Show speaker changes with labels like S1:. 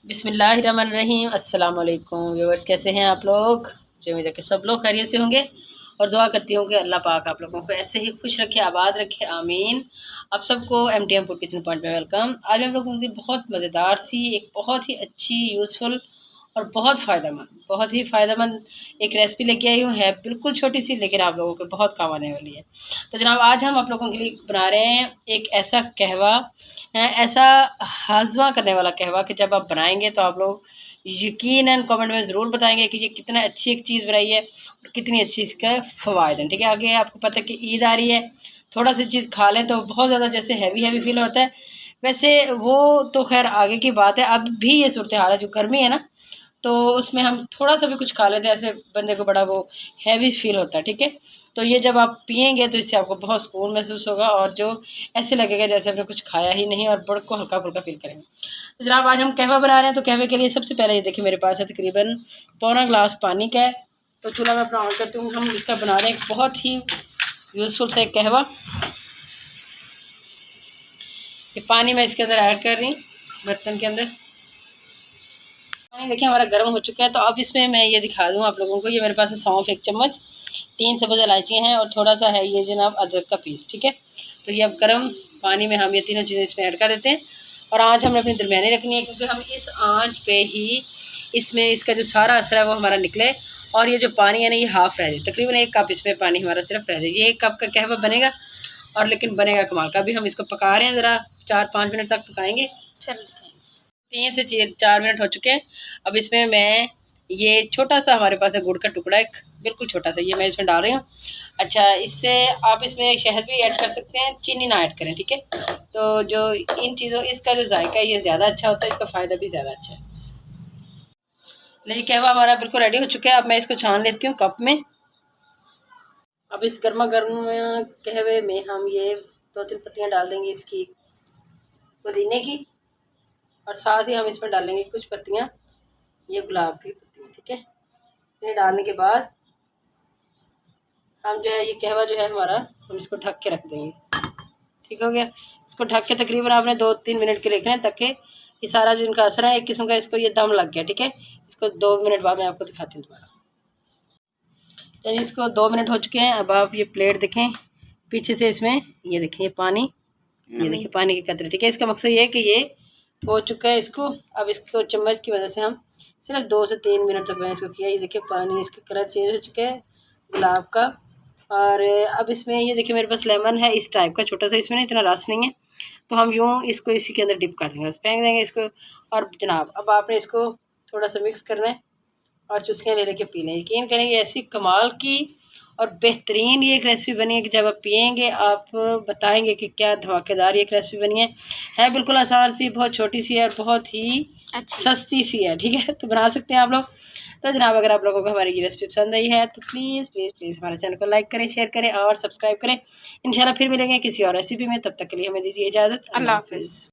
S1: बिस्मिल्लाहिर्रहमानिर्रहीम। अस्सलाम वालेकुम व्यूअर्स, कैसे हैं आप लोग? मुझे उम्मीद है कि सब लोग खैरियत से होंगे और दुआ करती हूँ कि अल्लाह पाक आप लोगों को ऐसे ही खुश रखे, आबाद रखे, आमीन। आप सबको MTM फूड किचन पॉइंट में वेलकम। आज हम लोगों की बहुत मज़ेदार सी, एक बहुत ही अच्छी, यूज़फुल और बहुत ही फ़ायदेमंद एक रेसिपी लेके आई हूँ। है बिल्कुल छोटी सी, लेकिन आप लोगों को बहुत काम आने वाली है। तो जनाब, आज हम आप लोगों के लिए बना रहे हैं एक ऐसा कहवा, ऐसा हाजमा करने वाला कहवा कि जब आप बनाएंगे तो आप लोग यकीनन कमेंट में ज़रूर बताएंगे कि ये कितना अच्छी एक चीज़ बनाई है और कितनी अच्छी इसका फ़वाद है। ठीक है, आगे आपको पता है कि ईद आ रही है, थोड़ा सी चीज़ खा लें तो बहुत ज़्यादा जैसे हैवी फील होता है। वैसे वो तो खैर आगे की बात है, अब भी ये सूरत हाल है, जो गर्मी है ना, तो उसमें हम थोड़ा सा भी कुछ खा लेते हैं, ऐसे बंदे को बड़ा वो हैवी फील होता है। ठीक है, तो ये जब आप पियेंगे तो इससे आपको बहुत सुकून महसूस होगा और जो ऐसे लगेगा जैसे आपने कुछ खाया ही नहीं, और बड़ को हल्का फुल्का फील करेंगे। तो जनाब, आज हम कहवा बना रहे हैं, तो कहवे के लिए सबसे पहले ये देखिए मेरे पास है तकरीबन पौना गिलास पानी का है। तो चूल्हा मैं अपना ऑन करती हूँ। हम इसका बना रहे हैं एक बहुत ही यूज़फुल सा एक कहवा। ये पानी मैं इसके अंदर ऐड कर रही हूँ, बर्तन के अंदर। पानी देखिए हमारा गर्म हो चुका है। तो अब इसमें मैं ये दिखा दूँ आप लोगों को, ये मेरे पास है सौंफ 1 चम्मच, 3 सब्ज़ इलायचियाँ हैं और थोड़ा सा है ये जनाब अदरक का पीस। ठीक है, तो ये अब गर्म पानी में हम ये तीनों चीज़ें इसमें ऐड कर देते हैं। और आँच हमने अपनी दरमियानी रखनी है, क्योंकि हम इस आँच पे ही इसमें इसका जो सारा असर है वो हमारा निकले और ये जो पानी है ना, ये हाफ़ रह जाए। तकरीबन 1 कप इसमें पानी हमारा सिर्फ रह जाए। ये 1 कप का कहवा बनेगा, और लेकिन बनेगा कमाल का। अभी हम इसको पका रहे हैं, ज़रा 4-5 मिनट तक पकाएँगे। 3 से 4 मिनट हो चुके हैं। अब इसमें मैं ये छोटा सा हमारे पास है गुड़ का टुकड़ा, एक बिल्कुल छोटा सा, ये मैं इसमें डाल रही हूँ। अच्छा, इससे आप इसमें शहद भी ऐड कर सकते हैं, चीनी ना ऐड करें। ठीक है, तो जो इन चीज़ों इसका जो जायका है ये ज़्यादा अच्छा होता है, इसका फ़ायदा भी ज़्यादा अच्छा है। लेकिन कहवा हमारा बिल्कुल रेडी हो चुका है। अब मैं इसको छान लेती हूँ कप में। अब इस गर्मा गर्म कहवे में हम ये 2-3 पत्तियाँ डाल देंगे इसकी पुदीने की, और साथ ही हम इसमें डालेंगे कुछ पत्तियाँ ये गुलाब की पत्तियाँ। ठीक है, इन्हें डालने के बाद हम जो है ये कहवा जो है हमारा, हम इसको ढक के रख देंगे। ठीक हो गया, इसको ढक के तकरीबन आपने 2-3 मिनट के रखना है, ताकि ये सारा जो इनका असर है एक किस्म का इसको ये दम लग गया। ठीक है, इसको 2 मिनट बाद मैं आपको दिखाती हूँ दोबारा। यानी इसको 2 मिनट हो चुके हैं। अब आप ये प्लेट देखें पीछे से, इसमें ये देखें ये पानी, ये देखिए पानी के कतरे। ठीक है, इसका मकसद ये है कि ये हो चुका है। इसको अब इसको चम्मच की वजह से हम सिर्फ 2 से 3 मिनट तक मैंने इसको किया। ये देखिए पानी, इसका कलर चेंज हो चुका है गुलाब का। और अब इसमें ये देखिए मेरे पास लेमन है इस टाइप का, छोटा सा, इसमें ना इतना रस नहीं है, तो हम यूँ इसको इसी के अंदर डिप कर देंगे, फेंक देंगे इसको। और जनाब, अब आपने इसको थोड़ा सा मिक्स करना है और चुस्कियाँ ले लेके पी लें। यकीन करेंगे ऐसी कमाल की और बेहतरीन ये एक रेसिपी बनी है कि जब आप पियेंगे आप बताएंगे कि क्या धमाकेदार ये एक रेसिपी बनी है बिल्कुल आसान सी, बहुत छोटी सी है और बहुत ही सस्ती सी है। ठीक है, तो बना सकते हैं आप लोग। तो जनाब, अगर आप लोगों को हमारी ये रेसिपी पसंद आई है तो प्लीज़ प्लीज़ प्लीज़ हमारे चैनल को लाइक करें, शेयर करें और सब्सक्राइब करें। इंशाल्लाह फिर मिलेंगे किसी और रेसिपी में, तब तक के लिए हमें दीजिए इजाज़त। अल्लाह हाफ़िज़।